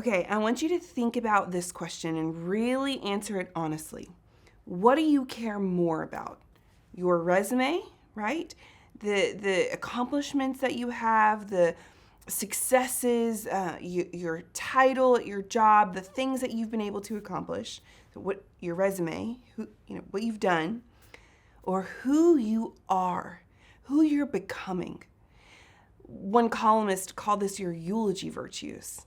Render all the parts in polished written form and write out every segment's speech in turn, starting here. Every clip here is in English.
Okay, I want you to think about this question and really answer it honestly. What do you care more about? Your resume, right? The accomplishments that you have, the successes, your title at your job, the things that you've been able to accomplish, so what your resume, what you've done, or who you are, who you're becoming. One columnist called this your eulogy virtues.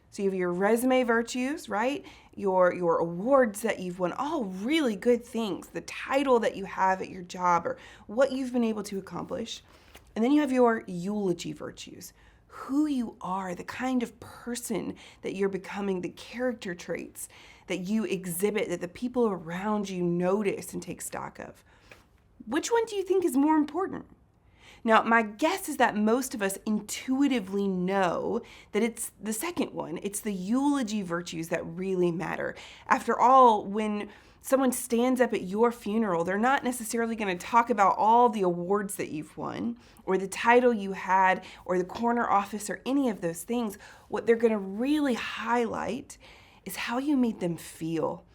So you have your resume virtues, right? Your awards that you've won, all really good things, the title that you have at your job or what you've been able to accomplish. And then you have your eulogy virtues, who you are, the kind of person that you're becoming, the character traits that you exhibit, that the people around you notice and take stock of. Which one do you think is more important? Now, my guess is that most of us intuitively know that it's the second one. It's the eulogy virtues that really matter. After all, when someone stands up at your funeral, they're not necessarily going to talk about all the awards that you've won or the title you had or the corner office or any of those things. What they're going to really highlight is how you made them feel.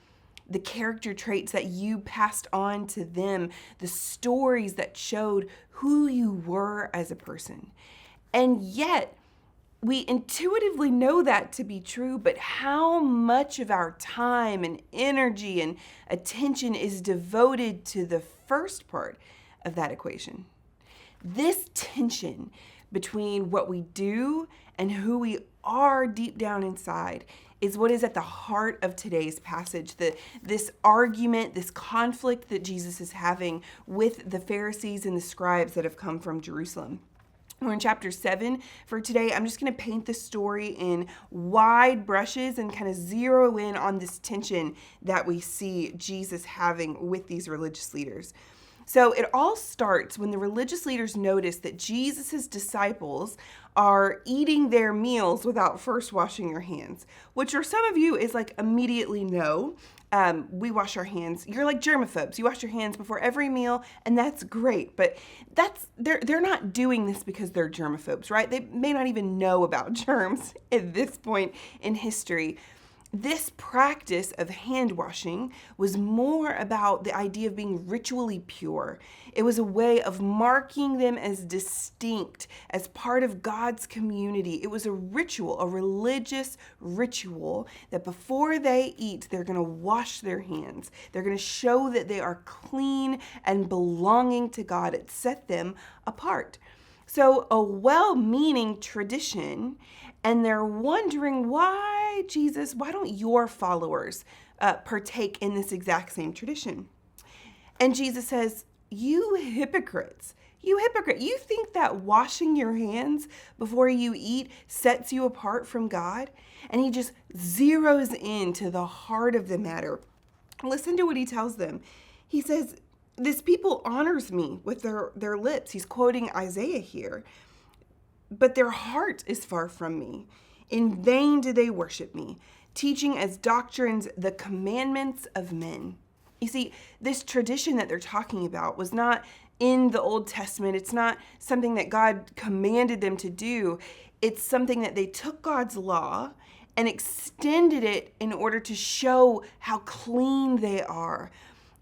The character traits that you passed on to them, the stories that showed who you were as a person. And yet, we intuitively know that to be true, but how much of our time and energy and attention is devoted to the first part of that equation? This tension between what we do and who we are deep down inside is what is at the heart of today's passage. This argument, this conflict that Jesus is having with the Pharisees and the scribes that have come from Jerusalem. We're in chapter 7 for today. I'm just going to paint the story in wide brushes and kind of zero in on this tension that we see Jesus having with these religious leaders. So it all starts when the religious leaders notice that Jesus' disciples are eating their meals without first washing their hands, which for some of you is like immediately no. We wash our hands. You're like germaphobes. You wash your hands before every meal, and that's great. But they're not doing this because they're germaphobes, right? They may not even know about germs at this point in history. This practice of hand washing was more about the idea of being ritually pure. It was a way of marking them as distinct, as part of God's community. It was a ritual, a religious ritual that before they eat, they're going to wash their hands. They're going to show that they are clean and belonging to God. It set them apart. So a well-meaning tradition, and they're wondering why, Jesus, why don't your followers partake in this exact same tradition? And Jesus says, you hypocrites, you think that washing your hands before you eat sets you apart from God? And he just zeroes into the heart of the matter. Listen to what he tells them. He says, this people honors me with their lips. He's quoting Isaiah here. But their heart is far from me. In vain do they worship me, teaching as doctrines the commandments of men. You see, this tradition that they're talking about was not in the Old Testament. It's not something that God commanded them to do. It's something that they took God's law and extended it in order to show how clean they are.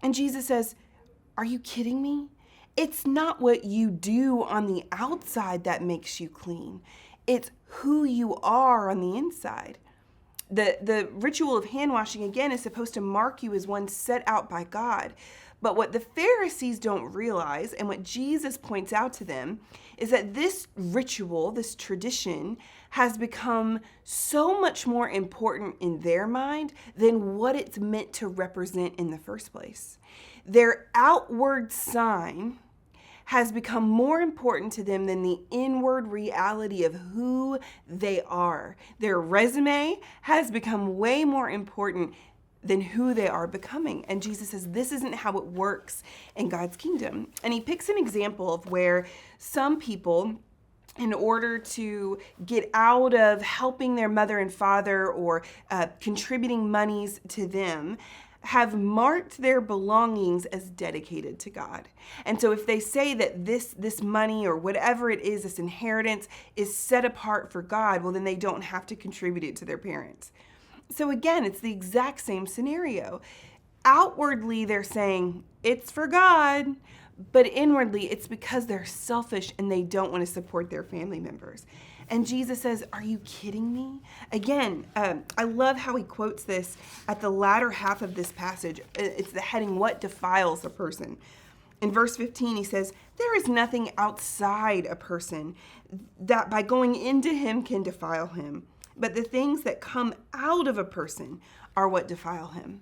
And Jesus says, are you kidding me? It's not what you do on the outside that makes you clean. It's who you are on the inside. The ritual of hand washing, again, is supposed to mark you as one set out by God. But what the Pharisees don't realize, and what Jesus points out to them, is that this ritual, this tradition, has become so much more important in their mind than what it's meant to represent in the first place. Their outward sign has become more important to them than the inward reality of who they are. Their resume has become way more important than who they are becoming. And Jesus says this isn't how it works in God's kingdom. And he picks an example of where some people, in order to get out of helping their mother and father or contributing monies to them, have marked their belongings as dedicated to God. And so if they say that this money or whatever it is, this inheritance is set apart for God, well, then they don't have to contribute it to their parents. So again, it's the exact same scenario. Outwardly, they're saying it's for God, but inwardly, it's because they're selfish and they don't want to support their family members. And Jesus says, are you kidding me? Again, I love how he quotes this at the latter half of this passage. It's the heading, what defiles a person? In verse 15, he says, there is nothing outside a person that by going into him can defile him, but the things that come out of a person are what defile him.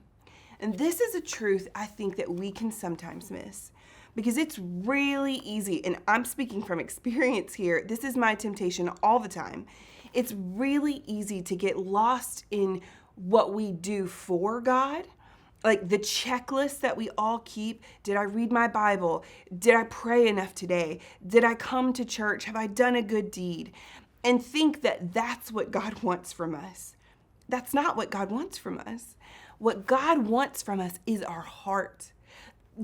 And this is a truth I think that we can sometimes miss. Because it's really easy, and I'm speaking from experience here, this is my temptation all the time. It's really easy to get lost in what we do for God, like the checklist that we all keep. Did I read my Bible? Did I pray enough today? Did I come to church? Have I done a good deed? And think that that's what God wants from us. That's not what God wants from us. What God wants from us is our heart.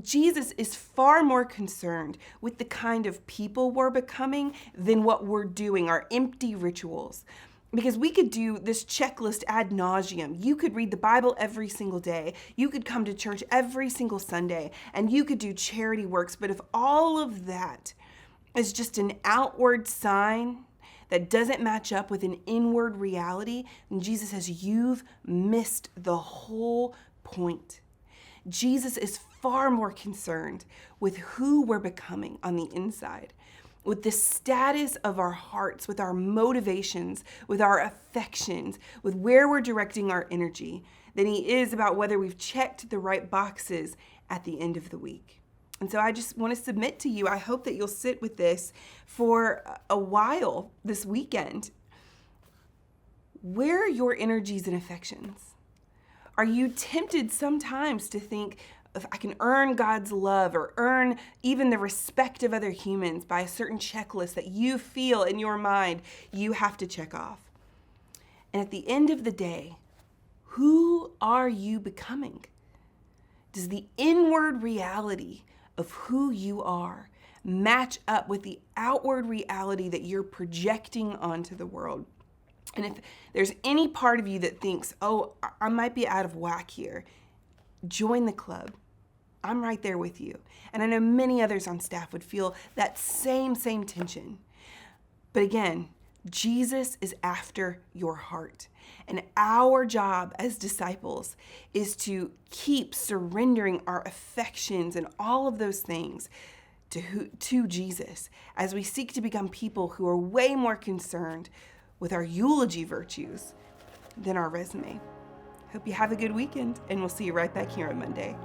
Jesus is far more concerned with the kind of people we're becoming than what we're doing, our empty rituals. Because we could do this checklist ad nauseum. You could read the Bible every single day. You could come to church every single Sunday, and you could do charity works. But if all of that is just an outward sign that doesn't match up with an inward reality, then Jesus says, you've missed the whole point. Jesus is far more concerned with who we're becoming on the inside, with the status of our hearts, with our motivations, with our affections, with where we're directing our energy, than he is about whether we've checked the right boxes at the end of the week. And so I just want to submit to you, I hope that you'll sit with this for a while this weekend. Where are your energies and affections? Are you tempted sometimes to think, if I can earn God's love or earn even the respect of other humans by a certain checklist that you feel in your mind you have to check off? And at the end of the day, who are you becoming? Does the inward reality of who you are match up with the outward reality that you're projecting onto the world? And if there's any part of you that thinks, oh, I might be out of whack here, join the club. I'm right there with you. And I know many others on staff would feel that same tension. But again, Jesus is after your heart. And our job as disciples is to keep surrendering our affections and all of those things to Jesus as we seek to become people who are way more concerned with our eulogy virtues than our resume. Hope you have a good weekend, and we'll see you right back here on Monday.